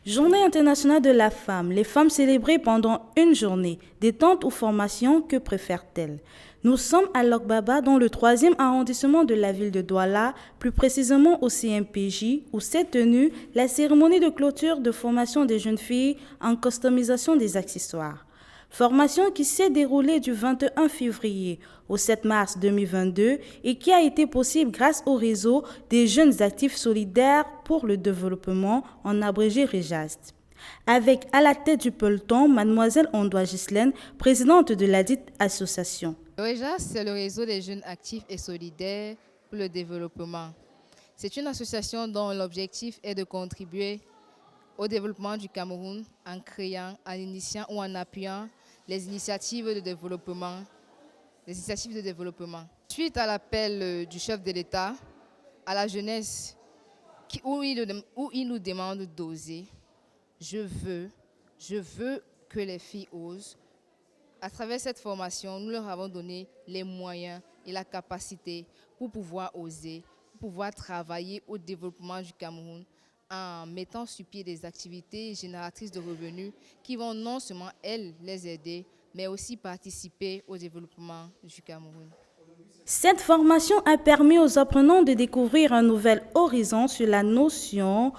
Journée internationale de la femme. Les femmes célébrées pendant une journée. Détente ou formation, que préfèrent-elles? Nous sommes à Lokbaba, dans le 3e arrondissement de la ville de Douala, plus précisément au CMPJ, où s'est tenue la cérémonie de clôture de formation des jeunes filles en customisation des accessoires. Formation qui s'est déroulée du 21 février au 7 mars 2022 et qui a été possible grâce au réseau des jeunes actifs solidaires pour le développement, en abrégé REJAST. Avec à la tête du peloton, mademoiselle Ondoa Ghislaine, présidente de la dite association. Le REJAST, c'est le réseau des jeunes actifs et solidaires pour le développement. C'est une association dont l'objectif est de contribuer au développement du Cameroun en créant, en initiant ou en appuyant les initiatives de développement. Suite à l'appel du chef de l'État à la jeunesse où il nous demande d'oser, je veux que les filles osent. À travers cette formation, nous leur avons donné les moyens et la capacité pour pouvoir oser, pour pouvoir travailler au développement du Cameroun en mettant sur pied des activités génératrices de revenus qui vont non seulement, elles, les aider, mais aussi participer au développement du Cameroun. Cette formation a permis aux apprenants de découvrir un nouvel horizon sur la notion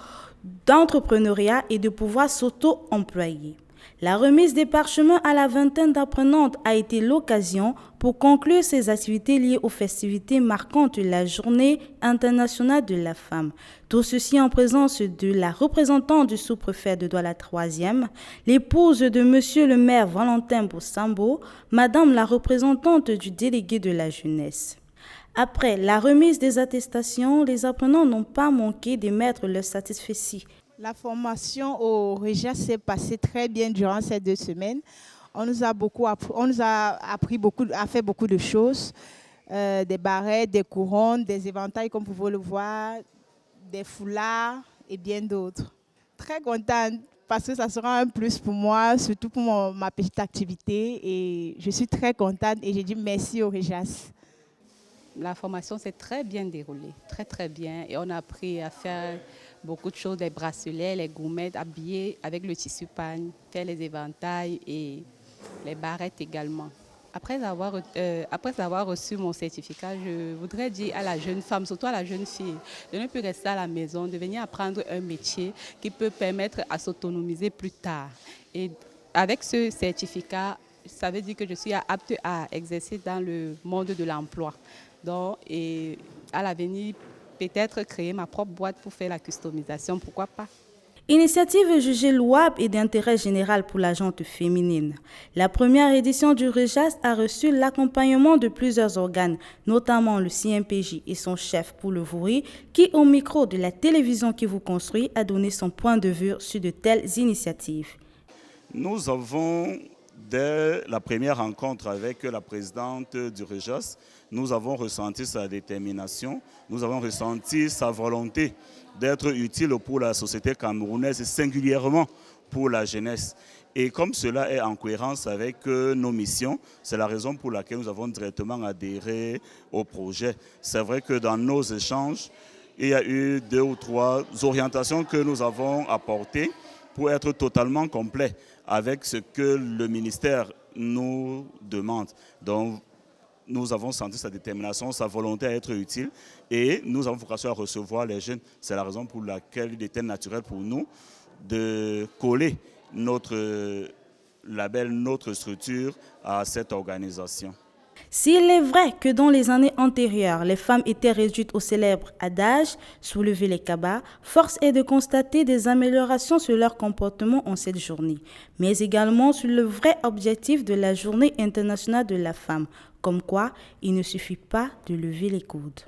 d'entrepreneuriat et de pouvoir s'auto-employer. La remise des parchemins à la vingtaine d'apprenantes a été l'occasion pour conclure ces activités liées aux festivités marquantes de la Journée internationale de la femme. Tout ceci en présence de la représentante du sous-préfet de Douala 3e, l'épouse de monsieur le maire Valentin Boussambo, madame la représentante du délégué de la jeunesse. Après la remise des attestations, les apprenants n'ont pas manqué d'émettre leur satisfaction. La formation au REJAST s'est passée très bien durant ces 2 semaines. On nous a appris à faire beaucoup de choses, des barrettes, des couronnes, des éventails comme vous pouvez le voir, des foulards et bien d'autres. Très contente parce que ça sera un plus pour moi, surtout pour ma petite activité, et je suis très contente et j'ai dit merci au REJAST. La formation s'est très bien déroulée, très bien, et on a appris à faire beaucoup de choses, les bracelets, les gourmettes, habiller avec le tissu pagne, faire les éventails et les barrettes également. Après avoir reçu mon certificat, je voudrais dire à la jeune femme, surtout à la jeune fille, de ne plus rester à la maison, de venir apprendre un métier qui peut permettre à s'autonomiser plus tard. Et avec ce certificat, ça veut dire que je suis apte à exercer dans le monde de l'emploi. Donc, et à l'avenir, peut-être créer ma propre boîte pour faire la customisation, pourquoi pas. Initiative jugée louable et d'intérêt général pour la gente féminine. La première édition du REJAST a reçu l'accompagnement de plusieurs organes, notamment le CMPJ et son chef Poule Vouri, qui, au micro de la télévision qui vous construit, a donné son point de vue sur de telles initiatives. Nous avons, dès la première rencontre avec la présidente du REJAST, nous avons ressenti sa détermination, nous avons ressenti sa volonté d'être utile pour la société camerounaise et singulièrement pour la jeunesse. Et comme cela est en cohérence avec nos missions, c'est la raison pour laquelle nous avons directement adhéré au projet. C'est vrai que dans nos échanges, il y a eu 2 ou 3 orientations que nous avons apportées pour être totalement complet avec ce que le ministère nous demande. Donc, nous avons senti sa détermination, sa volonté à être utile et nous avons vocation à recevoir les jeunes. C'est la raison pour laquelle il était naturel pour nous de coller notre label, notre structure à cette organisation. S'il est vrai que dans les années antérieures, les femmes étaient réduites au célèbre adage « soulever les cabas », force est de constater des améliorations sur leur comportement en cette journée, mais également sur le vrai objectif de la Journée internationale de la femme, comme quoi il ne suffit pas de lever les coudes.